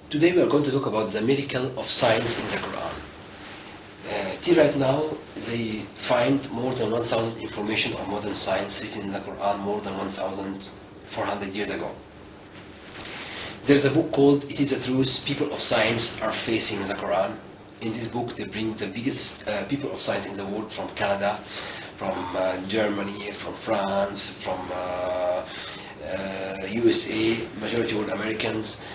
Today we are going to talk about the miracle of science in the Quran. Till right now, they find more than 1,000 information on modern science written in the Quran more than 1,400 years ago. There's a book called It is the Truth, People of Science Are Facing the Quran. In this book, they bring the biggest people of science in the world from Canada, from Germany, from France, from USA, majority were Americans,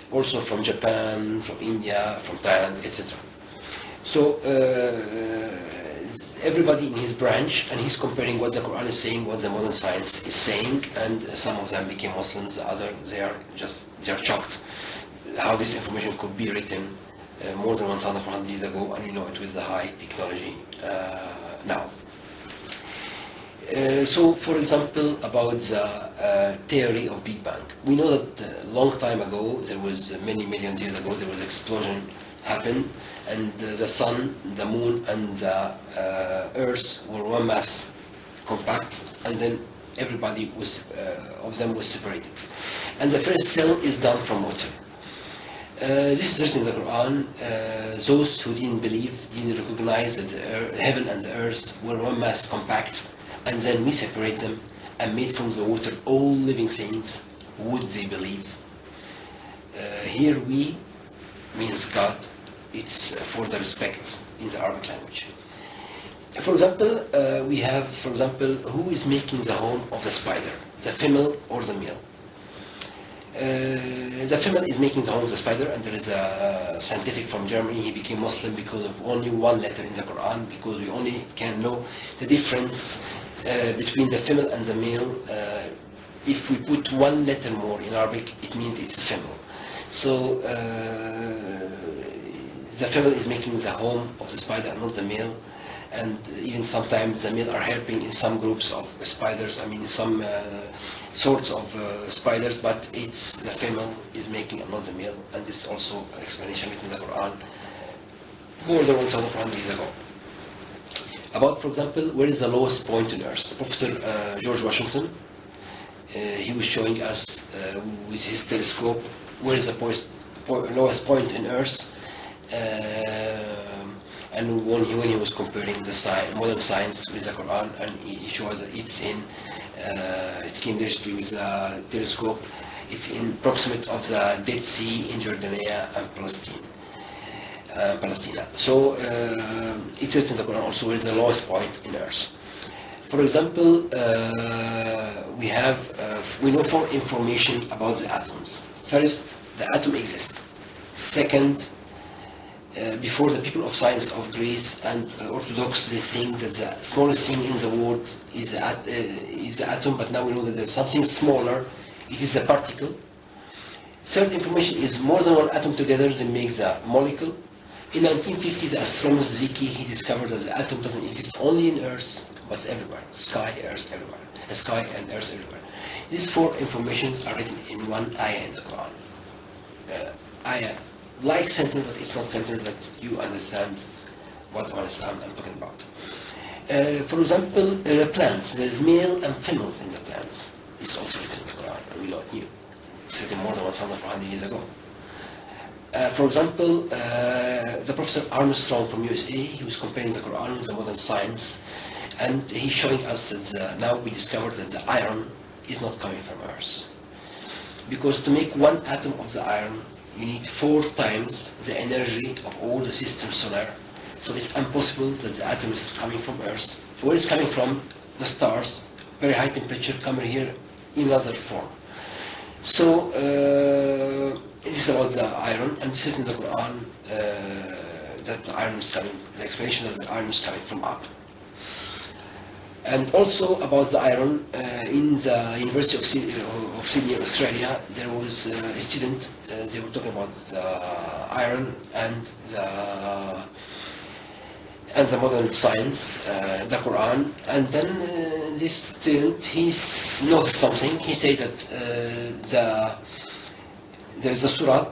also from Japan, from India, from Thailand, etc. So everybody in his branch, and he's comparing what the Quran is saying, what the modern science is saying, and some of them became Muslims, the other they are shocked how this information could be written more than 1,400 years ago, and it with the high technology now. So, for example, about the theory of Big Bang. We know that a long time ago, there was many million years ago, there was an explosion happened, and the sun, the moon, and the earth were one mass compact, and then everybody of them was separated. And the first cell is done from water. This is written in the Quran. Those who didn't believe, didn't recognize that the heaven and the earth were one mass compact, and then we separate them and made from the water all living things, would they believe? Here we means God. It's for the respect in the Arabic language. For example, we have, who is making the home of the spider, the female or the male? The female is making the home of the spider, and there is a scientific from Germany. He became Muslim because of only one letter in the Quran, because we only can know the difference between the female and the male. If we put one letter more in Arabic, it means it's female. So the female is making the home of the spider and not the male. And even sometimes the male are helping in some groups of spiders, some sorts of spiders, but it's the female is making another male, and this is also an explanation written in the Quran more than 1,400 years ago. About, for example, where is the lowest point on Earth? Professor George Washington, he was showing us with his telescope where is the lowest point in Earth. And when he was comparing the modern science with the Quran, and he shows that it's in, it came digitally with a telescope, it's in proximate of the Dead Sea in Jordania and Palestine. So it's written in the Quran also where is the lowest point in Earth. For example, we know 4 information about the atoms. First, the atom exists. Second, before the people of science of Greece and Orthodox, they think that the smallest thing in the world is the atom, but now we know that there's something smaller, it is a particle. Third information is more than one atom together, they make the molecule. In 1950, the astronomer Zwicky, he discovered that the atom doesn't exist only in Earth, but everywhere. Sky, Earth, everywhere. Sky and Earth everywhere. These 4 informations are written in one ayah in the Quran. Ayah. Like sentence, but it's not sentence that you understand what I'm talking about. For example, plants. There's male and female in the plants. It's also written in the Quran, and we know it new. It's written more than 1,400 years ago. For example, the Professor Armstrong from USA, he was comparing the Quran with the modern science, and he's showing us that now we discovered that the iron is not coming from Earth. Because to make one atom of the iron, you need 4 times the energy of all the system solar. So it's impossible that the atom is coming from Earth. Where it's coming from? The stars, very high temperature, coming here in another form. So this is about the iron, and this is in the Quran that the iron is coming, the explanation that the iron is coming from up. And also about the iron, in the University of Sydney, Australia, there was a student, they were talking about the iron and the modern science, the Quran, and then this student, he noticed something. He said that there is a surah,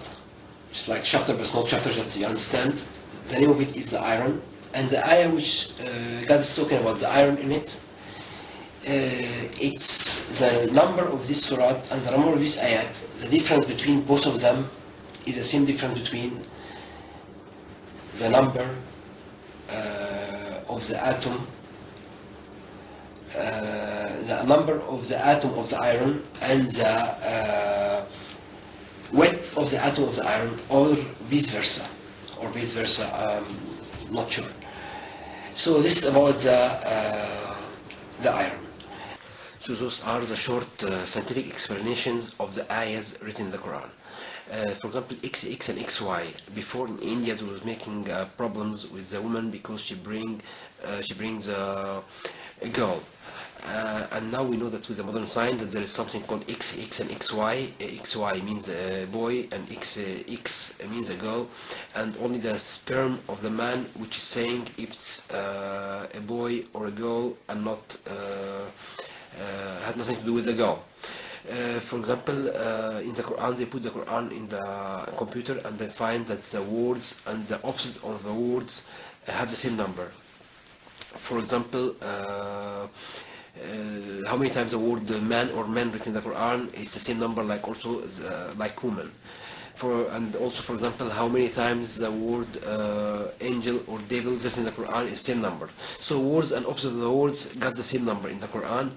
it's like chapter, but it's not chapter, just you understand. The name of it is the iron, and the ayah which God is talking about the iron in it, it's the number of this surah and the number of this ayat. The difference between both of them is the same difference between the number of the atom, of the iron, and the width of the atom of the iron, or vice versa, not sure. So this is about the iron. So those are the short scientific explanations of the ayahs written in the Quran. For example, XX and XY. Before in India, they was making problems with the woman because she brings a girl. And now we know that with the modern science that there is something called XX and XY. XY means a boy and XX means a girl, and only the sperm of the man which is saying if it's a boy or a girl and not had nothing to do with the girl. For example, in the Quran, they put the Quran in the computer and they find that the words and the opposite of the words have the same number. For example, how many times the word man or men written in the Quran is the same number like also like woman. And also, for example, how many times the word angel or devil written in the Quran is same number. So words and opposite of the words got the same number in the Quran.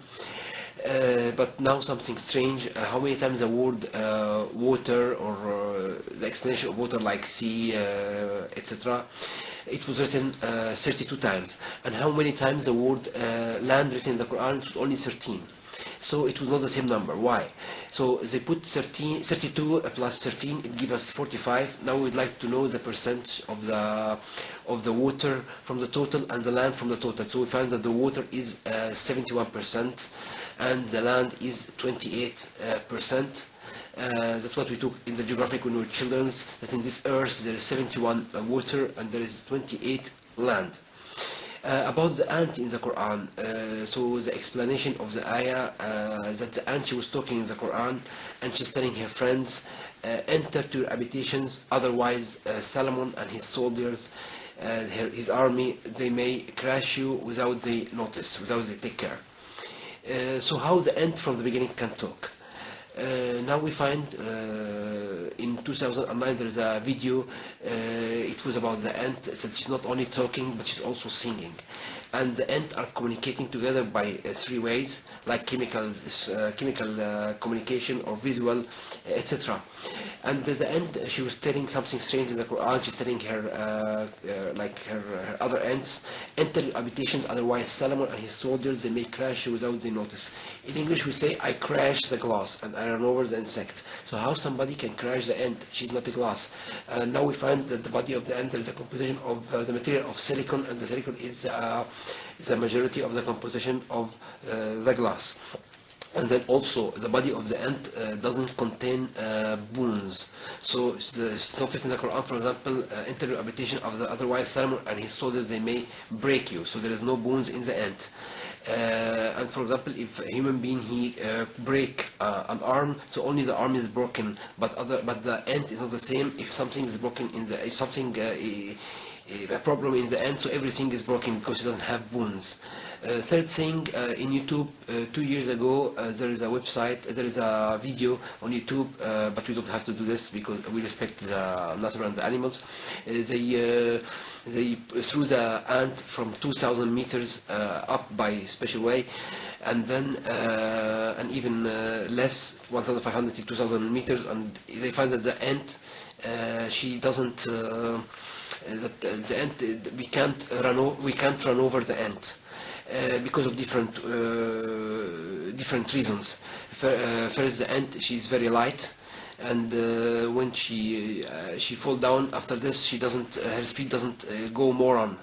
But now something strange, how many times the word water or the explanation of water like sea, etc. It was written 32 times. And how many times the word land written in the Quran? It was only 13. So it was not the same number. Why? So they put 32 plus 13, it gives us 45. Now we'd like to know the percentage of the water from the total and the land from the total. So we find that the water is 71% and the land is 28%. That's what we took in the geographic when we were children, that in this earth there is 71 water and there is 28 land. About the ant in the Quran, so the explanation of the ayah that the ant, she was talking in the Quran and she's telling her friends, enter to your habitations, otherwise Solomon and his soldiers, his army, they may crush you without they notice, without they take care. So how the ant from the beginning can talk? Now we find in 2009 there is a video, it was about the ant, that she's not only talking but she's also singing. And the ant are communicating together by three ways, like chemical communication or visual, etc. And the ant, she was telling something strange in the Quran. She's telling her, like her other ants, enter your habitations, otherwise Solomon and his soldiers, they may crash you without they notice. In English we say, I crashed the glass and I ran over the insect. So how somebody can crash the ant? She's not a glass. Now we find that the body of the ant is a composition of the material of silicon, and the silicon is the majority of the composition of the glass. And then also the body of the ant doesn't contain bones. So it's not written in the Quran, for example, enter your habitation of the otherwise Solomon and his soldiers, they may break you. So there is no bones in the ant. And for example, if a human being he break an arm, so only the arm is broken, but the ant is not the same. If something is broken if something a problem in the ant, so everything is broken because it doesn't have bones. Third thing, in YouTube, 2 years ago, there is a website, there is a video on YouTube, but we don't have to do this because we respect the nature and the animals. They threw the ant from 2,000 meters up by special way, and then and even less, 1,500 to 2,000 meters, and they find that the ant, she doesn't. That the ant, we can't run over the ant because of different reasons. First, the ant, she is very light, and when she fall down after this, she doesn't, her speed doesn't go more on.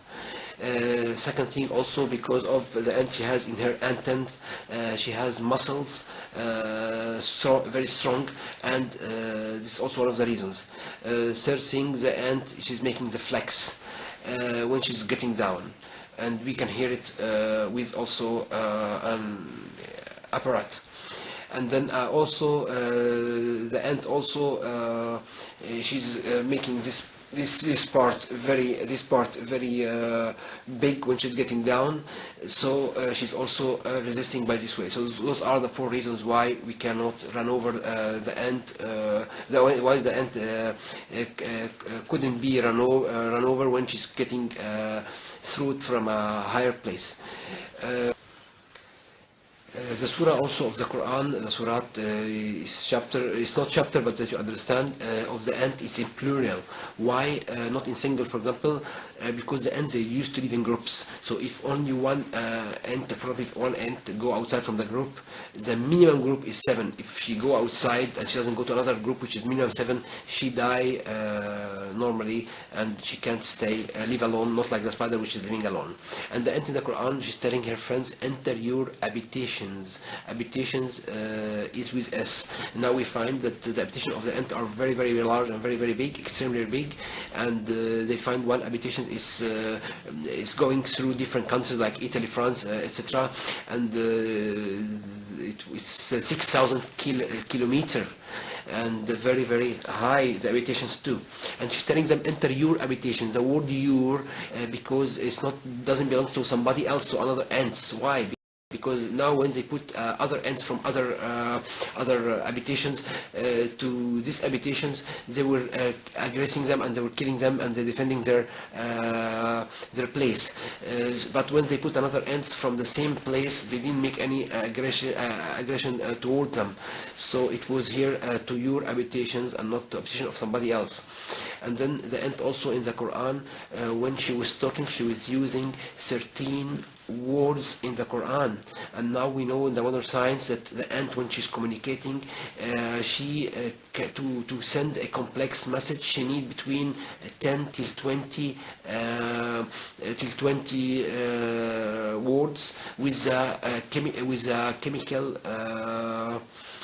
Second thing, also because of the ant, she has in her antennas, she has muscles, very strong, and this is also one of the reasons. Third thing, the ant, she's making the flex when she's getting down, and we can hear it with also an apparatus. And then also the ant also she's making this this part very big when she's getting down, so she's also resisting by this way. So those are the 4 reasons why we cannot run over the ant, why the ant couldn't be run over when she's getting through it from a higher place. The surah also of the Quran, the surah is chapter, it's not chapter, but that you understand, of the ant is in plural. Why not in single, for example? Because the ants, they used to live in groups. So if only one ant, if one ant go outside from the group, the minimum group is 7. If she go outside and she doesn't go to another group, which is minimum 7, she die normally, and she can't stay, live alone, not like the spider which is living alone. And the ant in the Quran, she's telling her friends, enter your habitation. Habitations is with S. Now we find that the habitation of the ant are very large and very big, extremely big, and they find one habitation is going through different countries like Italy, France, etc. And it's 6,000 kilometer, and very high, the habitations too. And she's telling them, enter your habitation. The word your, because it's not, doesn't belong to somebody else, to another ants. Why? Because now when they put other ants from other habitations to these habitations, they were aggressing them, and they were killing them, and they're defending their place. But when they put another ants from the same place, they didn't make any aggression toward them. So it was here to your habitations and not the habitation of somebody else. And then the ant also in the Quran, when she was talking, she was using 13 words in the Quran. And now we know in the modern science that the ant, when she's communicating, to send a complex message, she need between 10 till 20 words with a chemical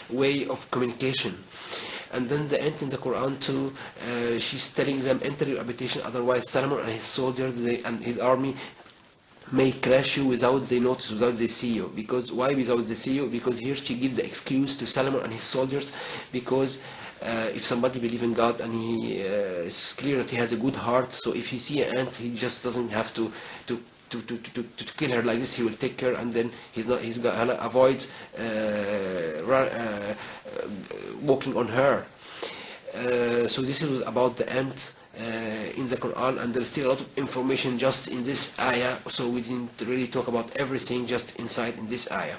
way of communication. And then the ant in the Quran too, she's telling them, enter your habitation, otherwise Solomon and his soldiers and his army may crash you without they notice, without they see you. Because why without they see you? Because here she gives the excuse to Solomon and his soldiers, because if somebody believes in God and he it's clear that he has a good heart, so if he see an ant, he just doesn't have to kill her like this. He will take her, and then he's gonna avoid walking on her. So this is about the ant in the Quran, and there's still a lot of information just in this ayah, so we didn't really talk about everything just inside in this ayah.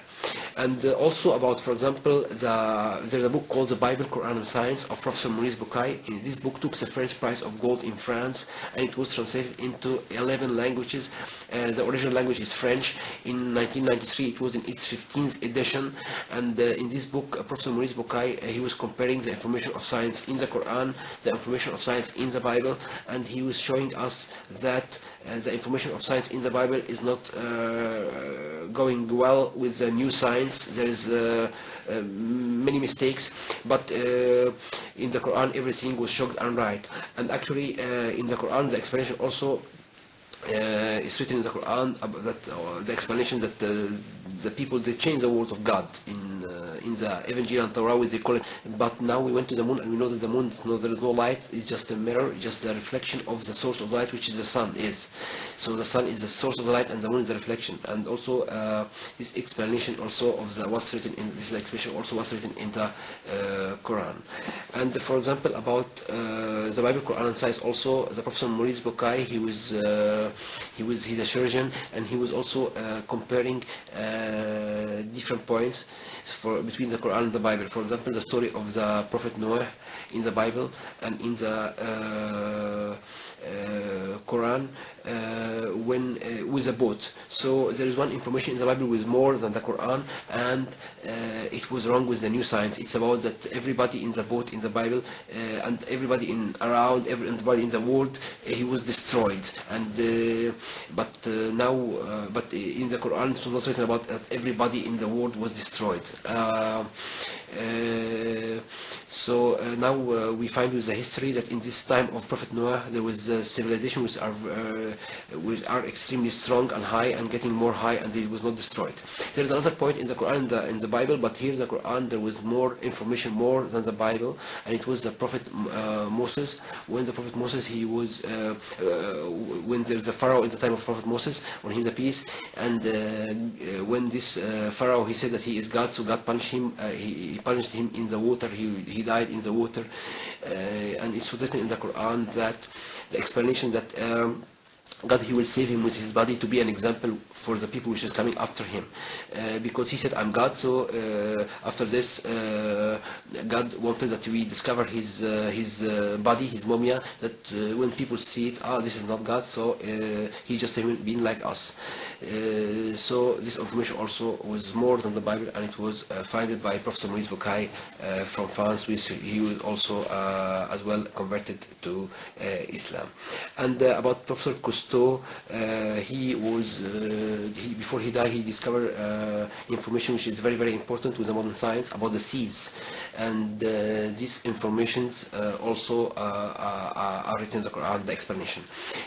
And also about, for example, there's a book called The Bible, Quran and Science of Professor Maurice Bucaille. This book took the first prize of gold in France, and it was translated into 11 languages. The original language is French. In 1993 it was in its 15th edition, and in this book Professor Maurice Bucaille, he was comparing the information of science in the Quran, the information of science in the Bible, and he was showing us that the information of science in the Bible is not going well with the new science. There is many mistakes, but in the Quran everything was shown and right. And actually in the Quran the explanation also is written in the Quran that the explanation that the people, they change the word of God in the Evangelion and Torah, they call it. But now we went to the moon, and we know that the moon, there is no light, it's just a mirror, just a reflection of the source of light, which is the sun is. So the sun is the source of the light, and the moon is the reflection. And also this explanation also of what's written in this explanation also was written in the Quran. And for example about the Bible, Quran and Science, also the Professor Maurice Bucaille, he's a surgeon, and he was also comparing different points between the Quran and the Bible. For example, the story of the Prophet Noah in the Bible and in the Quran when with a boat. So there is one information in the Bible with more than the Quran, and it was wrong with the new science. It's about that everybody in the boat in the Bible and everybody everybody in the world, he was destroyed. And but in the Quran it was not written about that everybody in the world was destroyed. Now we find with the history that in this time of Prophet Noah there was a civilization which are extremely strong and high and getting more high, and it was not destroyed. There is another point in the Quran, in the Bible, but here the Quran there was more information, more than the Bible, and it was the Prophet Moses. When the Prophet Moses, he was when there's a Pharaoh in the time of Prophet Moses, on him the peace, and when this Pharaoh, he said that he is God, so God punished him. He punished him in the water. He died in the water, and it's written in the Quran that the explanation that God, he will save him with his body to be an example for the people which is coming after him, because he said, I'm God. So after this, God wanted that we discover his body, his mumia, that when people see it, this is not God, so he's just a human being like us. So this information also was more than the Bible, and it was founded by Professor Maurice Bucaille from France, which he was also as well converted to Islam. And about Professor Cousteau, he was before he died, he discovered information which is very, very important with the modern science about the seas, and these informations also are written in the Quran, the explanation.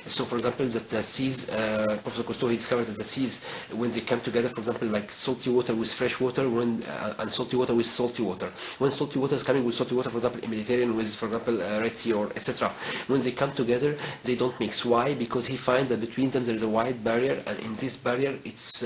So for example, that the seas, Professor Cousteau, he discovered that the seas, when they come together, for example, like salty water with fresh water, and salty water with salty water, when salty water is coming with salty water, for example, in Mediterranean with, for example, Red Sea or etc., when they come together, they don't mix. Why? Because he finds that between them there is a wide barrier, and in this barrier, it's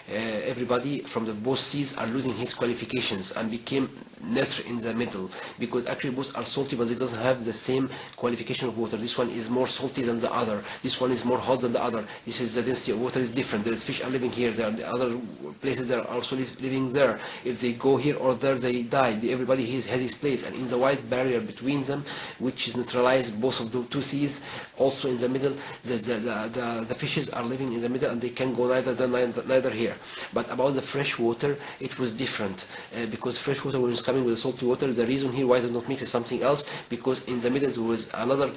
everybody from the both seas are losing his qualifications and became neutral in the middle, because actually both are salty, but it doesn't have the same qualification of water. This one is more salty than the other. This one is more hot than the other. This is the density of water is different. There is fish are living here. There are the other places that are also living there. If they go here or there, they die. Everybody has his place, and in the wide barrier between them, which is neutralized both of the two seas, also in the middle, the fishes are living in the middle, and they can go neither here. But about the fresh water, it was different, because fresh water, when it's coming with the salty water, the reason here why they don't mix is something else, because in the middle there was another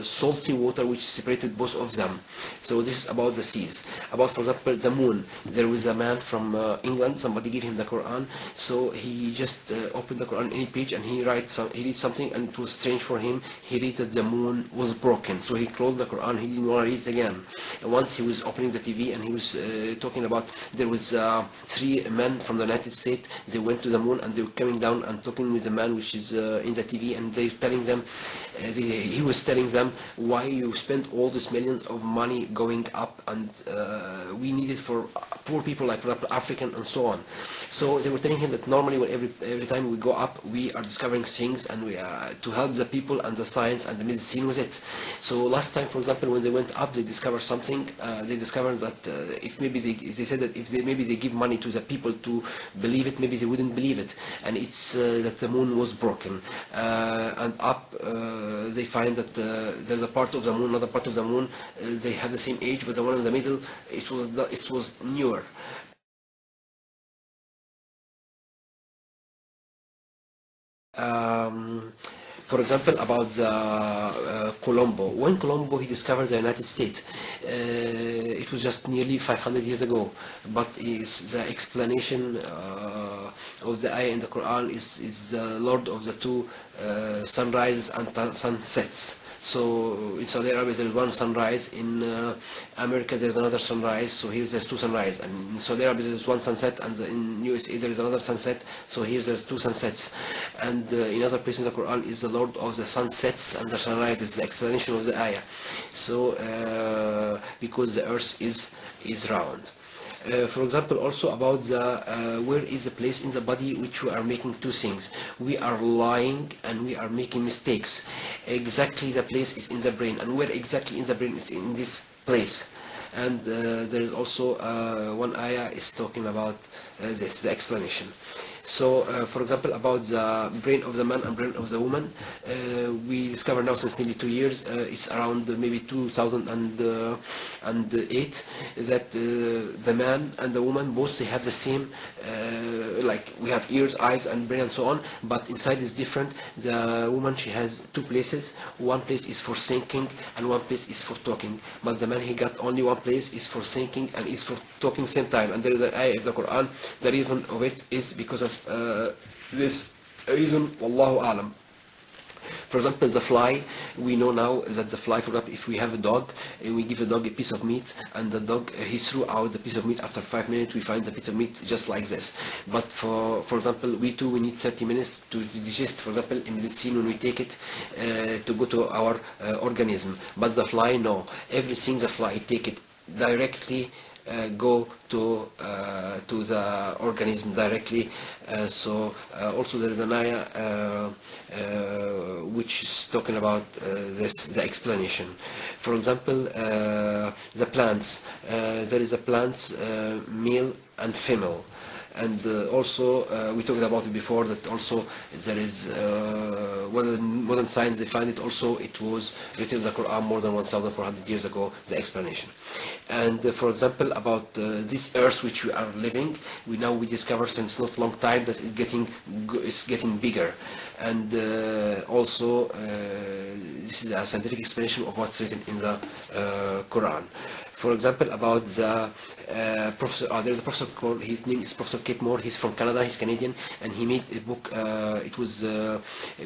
salty water which separated both of them. So this is about the seas. About, for example, the moon, there was a man from England, somebody gave him the Quran, so he just opened the Quran any page, and he reads something, and it was strange for him. He read that the moon was broken, so he closed the Quran. He didn't want to read it again. And once he was opening the TV, and he was talking about, there was 3 men from the United States. They went to the moon, and they were coming down and talking with the man which is in the TV, and they telling them, he was telling them, why you spend all this millions of money going up, and we need it for poor people, like for example African and so on. So they were telling him that normally when every time we go up, we are discovering things, and we are to help the people and the science and the medicine with it. So last time, for example, when they went up, they discovered something. They discovered that if maybe they said that if maybe they give money to the people to believe it, maybe they wouldn't believe it. And it's that the moon was broken, and up they find that there's a part of the moon, another part of the moon, they have the same age, but the one in the middle, it was newer. For example, about Colombo. When Colombo he discovered the United States, it was just nearly 500 years ago. But the explanation of the ayah in the Quran is the Lord of the two sunrises and sunsets. So in Saudi Arabia there is one sunrise, in America there is another sunrise, so here there's 2 sunrises, and in Saudi Arabia there is one sunset, and in USA there is another sunset, so here there's 2 sunsets. And in other places in the Quran is the Lord of the sunsets and the sunrises, the explanation of the ayah. So because the earth is round. For example, also about where is the place in the body which we are making 2 things. We are lying and we are making mistakes. Exactly the place is in the brain, and where exactly in the brain is in this place. And there is also one ayah is talking about this, the explanation. So, for example, about the brain of the man and brain of the woman, we discovered now since nearly 2 years, it's around maybe 2008, that the man and the woman both, they have the same, like we have ears, eyes, and brain and so on, but inside is different. The woman, she has 2 places. One place is for thinking, and one place is for talking. But the man, he got only one place, is for thinking and is for talking same time. And there is an ayah of the Quran. The reason of it is because of this reason, wallahu alam. For example, the fly, we know now that the fly, for example, if we have a dog, and we give the dog a piece of meat, and the dog, he threw out the piece of meat after 5 minutes, we find the piece of meat just like this. But for example, we too, we need 30 minutes to digest, for example, in medicine, when we take it to go to our organism. But the fly, no. Everything the fly take it directly go to the organism directly. Also there is an ayah which is talking about the explanation. For example, the plants. There is a plants male and female. And also we talked about it before, that also there is modern science, they find it also, it was written in the Quran more than 1,400 years ago, the explanation. And for example, about this earth which we are living, we discover since not long time that it's getting bigger. And also this is a scientific explanation of what's written in the Quran. For example, about the professor, there's a professor called, his name is Professor Kate Moore, he's from Canada, he's Canadian, and he made a book, it was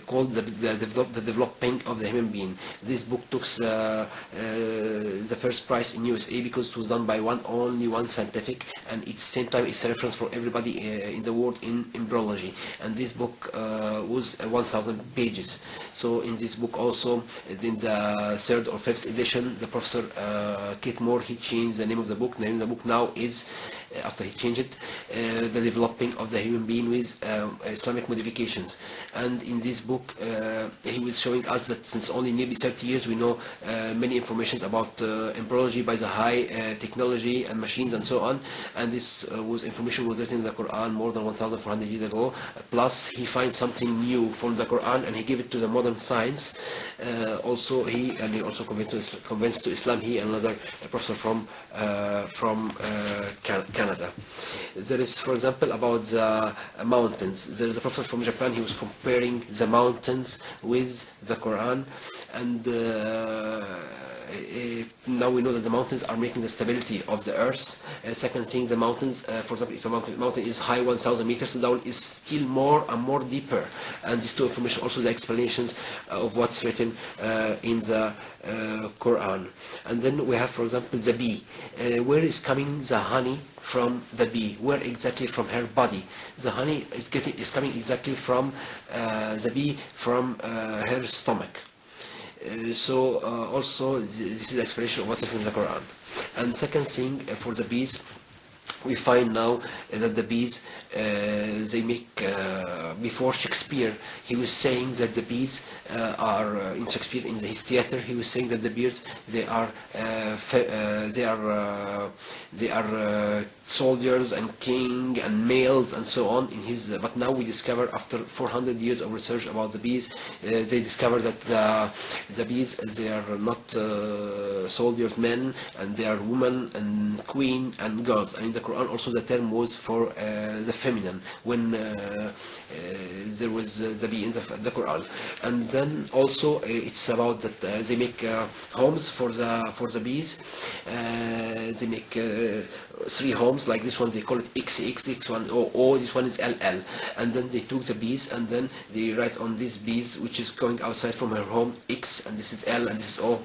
called the Developing of the Human Being. This book took the first prize in USA because it was done by only one scientific, and at the same time it's a reference for everybody in the world in embryology. And this book was 1,000 pages. So in this book also, in the third or fifth edition, the Professor Kate Moore, he changed the name of the book. The name of the book now is, after he changed it, The Developing of the Human Being with Islamic Modifications. And in this book he was showing us that since only nearly 30 years we know many information about embryology by the high technology and machines and so on. And this information was written in the Quran more than 1,400 years ago. Plus he finds something new from the Quran and he gave it to the modern science. Also he also convinced to Islam, he and another professor from Canada. There is, for example, about the mountains. There is a professor from Japan, he was comparing the mountains with the Quran, and now we know that the mountains are making the stability of the earth. Second thing, the mountains, for example, if a mountain is high 1,000 meters, down is still more and more deeper. And these two information, also the explanations of what's written in the Quran. And then we have, for example, the bee. Where is coming the honey from the bee? Where exactly from her body? The honey is coming exactly from the bee, from her stomach. Also this is the explanation of what is in the Quran. And second thing, for the bees, we find now that the bees, they make, before Shakespeare, he was saying that the bees are, in Shakespeare, in his theater, he was saying that the bees, they are soldiers and king and males and so on in his, but now we discover, after 400 years of research about the bees, they discover that the bees, they are not soldiers, men, and they are women and queen and girls. And in the Quran also the term was for the feminine, when there was the bee in the Quran. And then also it's about that they make homes for the bees. They make 3 homes, like this one they call it XX, this one O, this one is LL. And then they took the bees and then they write on these bees, which is going outside from her home, X, and this is L and this is O,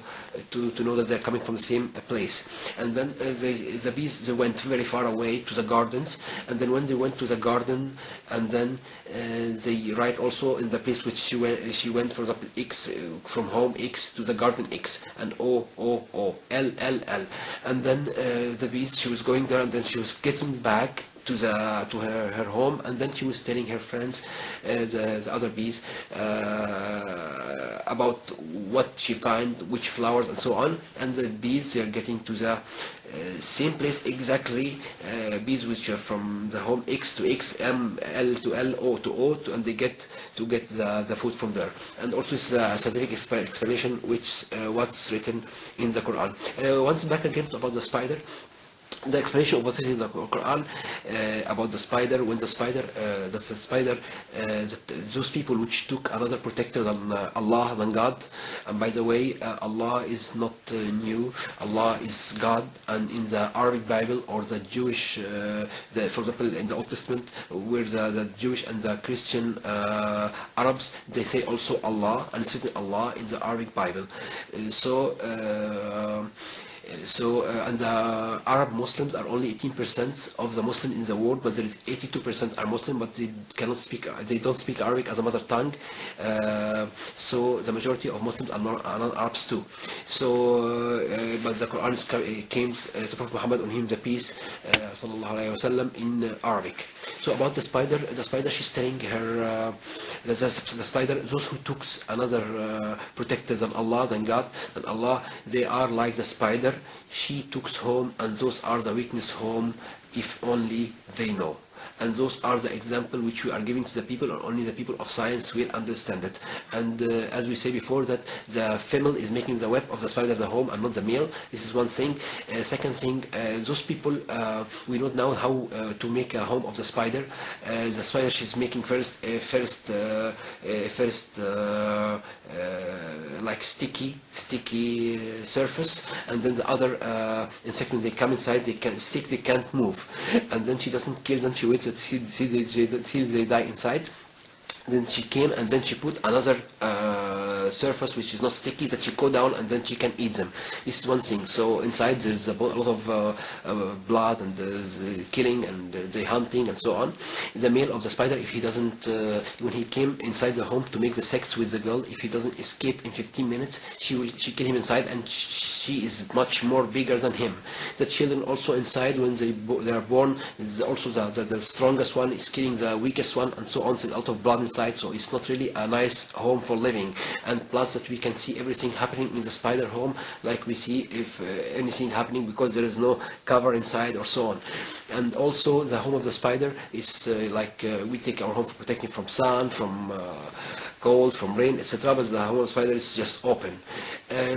to know that they're coming from the same place. And then the bees, they went very far away to the gardens, and then when they went to the garden, and then they write also in the place which she went, for example, X, from home X to the garden X, and O, L, and then the bees, she was going there, and then she was getting back to her home, and then she was telling her friends, the other bees, about what she find, which flowers and so on. And the bees, they are getting to the same place exactly, bees which are from the home X to X, M, L to L, O to O, and they get the food from there. And also it's a scientific explanation which what's written in the Quran. Once back again about the spider. the explanation of what's in the Quran about the spider, when the spider, that's the spider, those people which took another protector than Allah, than God. And by the way, Allah is not new. Allah is God. And in the Arabic Bible or the Jewish, for example, in the Old Testament, where the Jewish and the Christian Arabs, they say also Allah, and it's written Allah in the Arabic Bible. And the Arab Muslims are only 18% of the Muslims in the world, but there is 82% are Muslim, but they cannot speak, they don't speak Arabic as a mother tongue. So the majority of Muslims are non-Arabs too. But the Quran came to Prophet Muhammad, on him the peace, sallallahu alaihi wasallam, in Arabic. So about the spider, she's telling her, the spider, those who took another protector than Allah, than God, than Allah, they are like the spider. She took home, and those are the weakness home, if only they know. And those are the example which we are giving to the people, and only the people of science will understand it. And as we say before, that the female is making the web of the spider the home and not the male. This is one thing. Second thing, those people, we don't know how to make a home of the spider. The spider, she's making first like sticky surface, and then the other insect, when they come inside, they can stick, they can't move, and then she doesn't kill them. She waits till they die inside. Then she came, and then she put another surface which is not sticky, that she go down, and then she can eat them. This is one thing. So inside there's a lot of blood, and the killing, and the hunting, and so on. The male of the spider, if he doesn't, when he came inside the home to make the sex with the girl, if he doesn't escape in 15 minutes, she kill him inside, and she is much more bigger than him. The children also inside, when they are born, also the strongest one is killing the weakest one, and so on. So a lot of blood inside, so it's not really a nice home for living. And plus that we can see everything happening in the spider home, like we see if anything happening, because there is no cover inside, or so on. And also the home of the spider is we take our home for protecting from sun, from cold, from rain, etc. But the home of the spider is just open.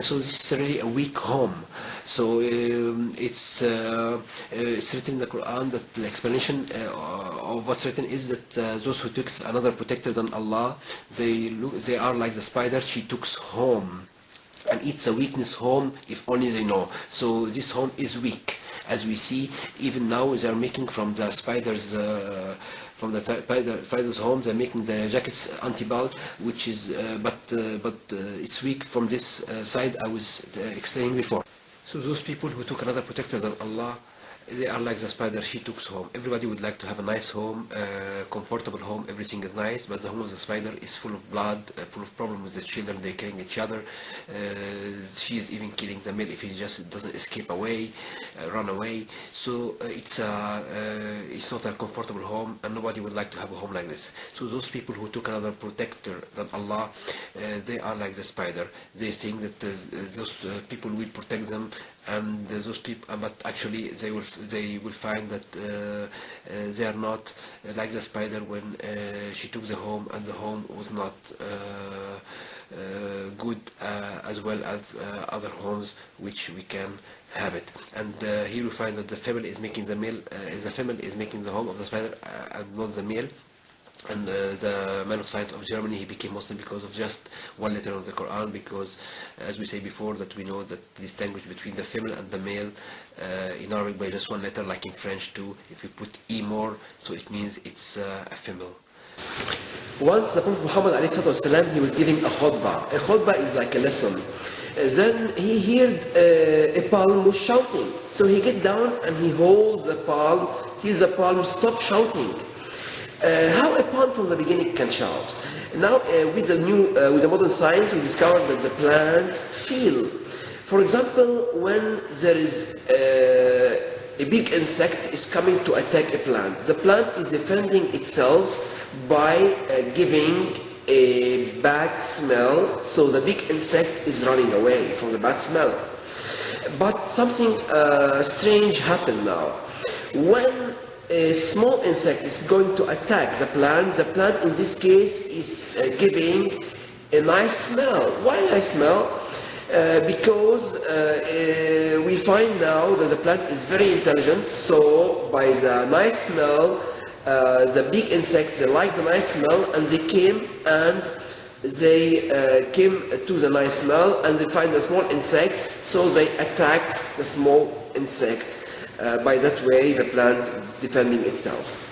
So this is really a weak home. So it's written in the Quran that the explanation of what's written is that those who took another protector than Allah, they are like the spider. She took home, and it's a weakness home, if only they know. So this home is weak. As we see, even now they are making from the spiders, from the spider's home, they're making the jackets anti-bulge, which is, but it's weak from this side I was explaining before. So those people who took another protector than Allah, they are like the spider. She took home. Everybody would like to have a nice home, comfortable home, everything is nice, but the home of the spider is full of blood, full of problems with the children. They're killing each other. She is even killing the male if he just doesn't escape away, run away. So it's not a comfortable home, and nobody would like to have a home like this. So those people who took another protector than Allah, they are like the spider. They think that those people will protect them, and those people, but actually they will find that they are not like the spider when she took the home, and the home was not good as well as other homes which we can have it. And here we find that the female is making the male, the female is making the home of the spider, and not the male. And the man of science of Germany, he became Muslim because of just one letter of the Quran, because as we say before, that we know that the distinguish between the female and the male in Arabic by just one letter, like in French too. If you put E more, so it means it's a female. Once the Prophet Muhammad ﷺ, he was giving a khutbah. A khutbah is like a lesson. Then he heard a palm was shouting. So he get down and he holds the palm till the palm stop shouting. How a palm from the beginning can shout. Now with the modern science, we discovered that the plants feel. For example, when there is a big insect is coming to attack a plant, the plant is defending itself by giving a bad smell, so the big insect is running away from the bad smell. But something strange happened now. When a small insect is going to attack the plant in this case is giving a nice smell. Why nice smell? because we find now that the plant is very intelligent, so by the nice smell, the big insects, they like the nice smell, and they came to the nice smell, and they find the small insect, so they attacked the small insect. By that way, the plant is defending itself.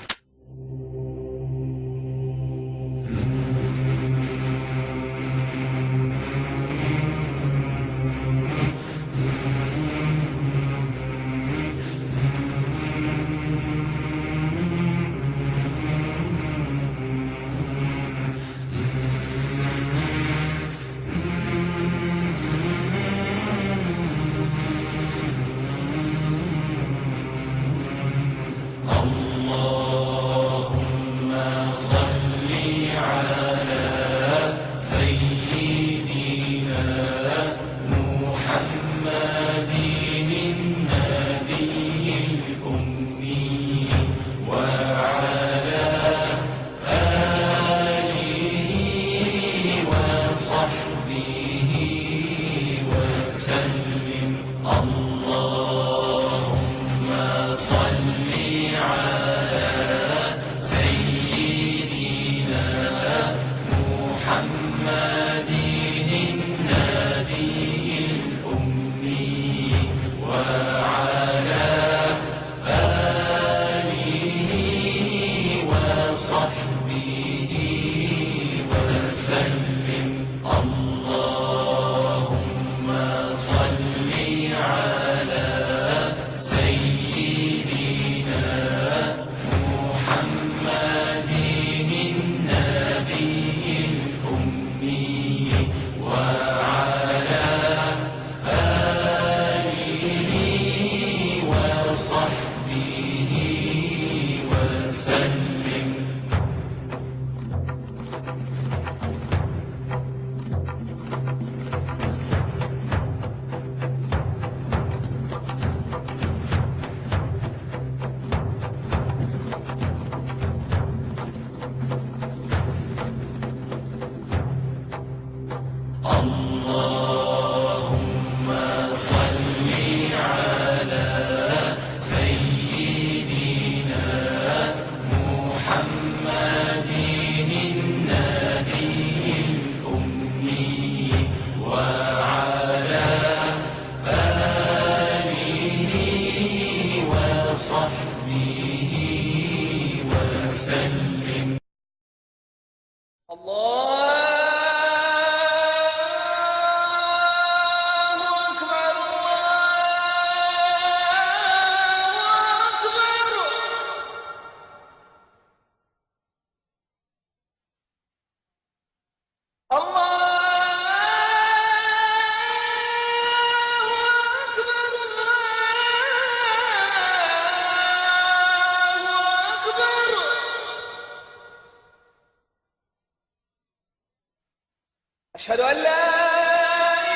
أشهد أن لا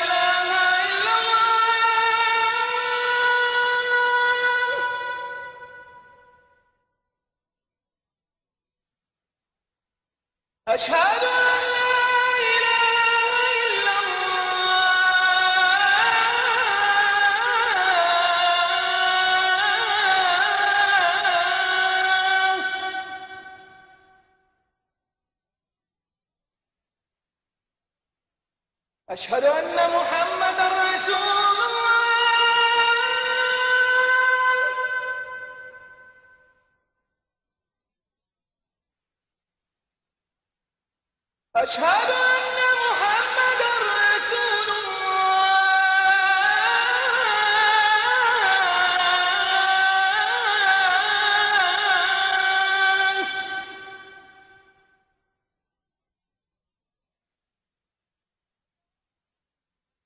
إله إلا الله أشهد أن لا إله إلا الله أشهد أن محمدًا رسول الله أشهد أن محمدًا رسول الله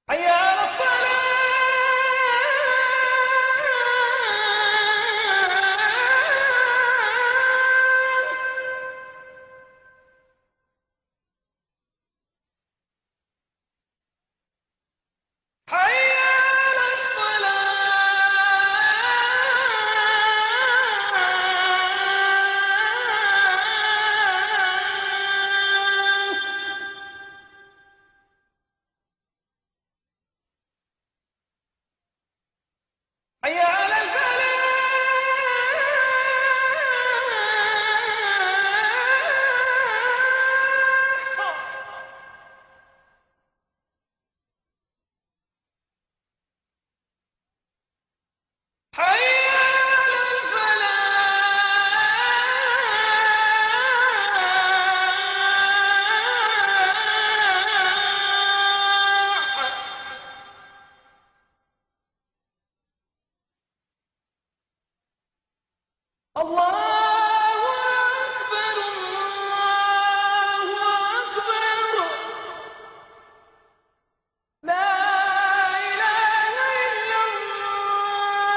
حي على الصلاة حي على الفلاح. الله أكبر الله أكبر لا إله إلا الله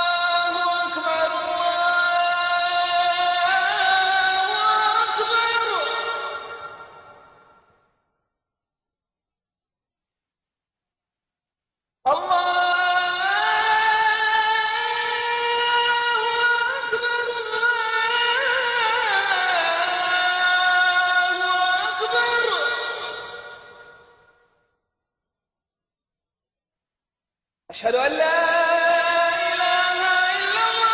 الله أكبر الله أكبر أشهد أن لا إله إلا الله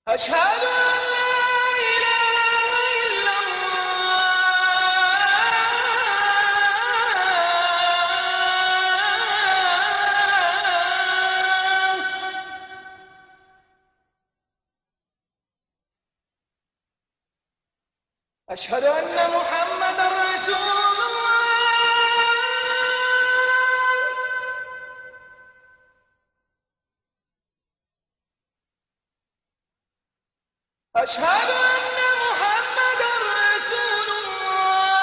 أشهد أن لا إله إلا الله أشهد أن محمدا رسول الله أشهد أن محمدا رسول الله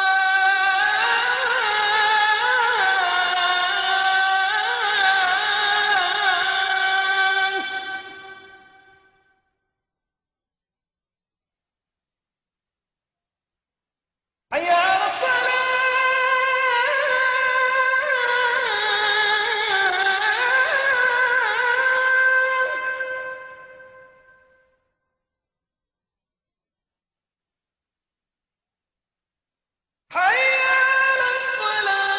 حي على الصلاة. حي على الصلاة.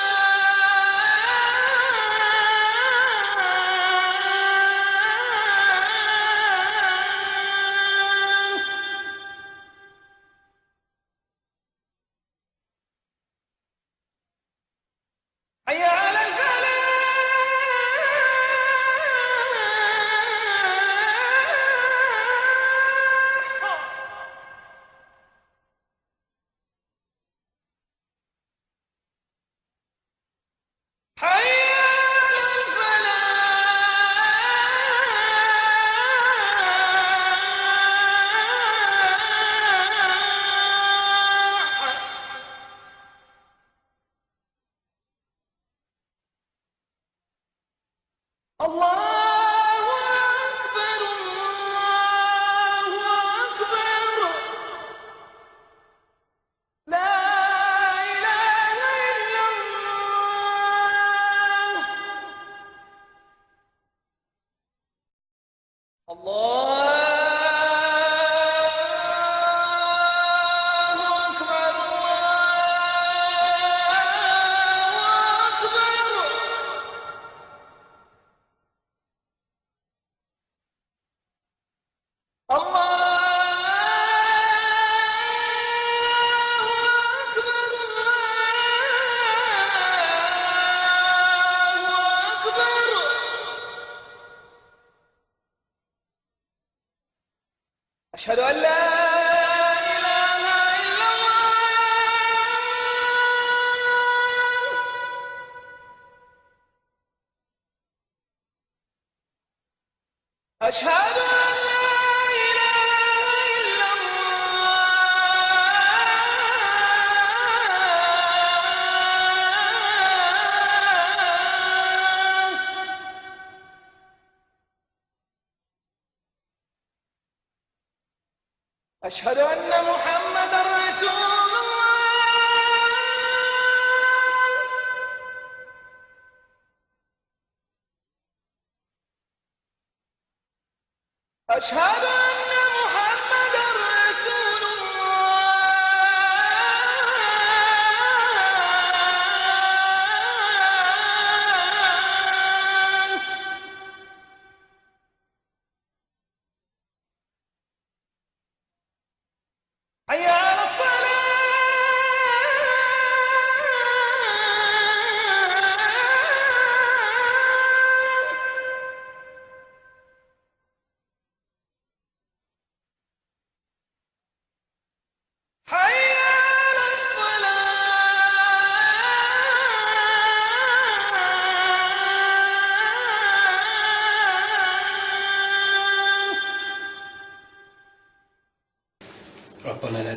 حي على الفلاح. حي على الفلاح. الله أكبر الله أكبر لا إله إلا الله الله أكبر الله أكبر أشهد أن لا إله إلا الله أشهد أن لا إله إلا الله. أشهد أن محمدا رسول الله أشهد أن محمدا رسول الله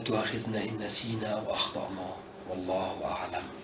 تؤاخذنا إن نسينا وأخطأنا والله أعلم.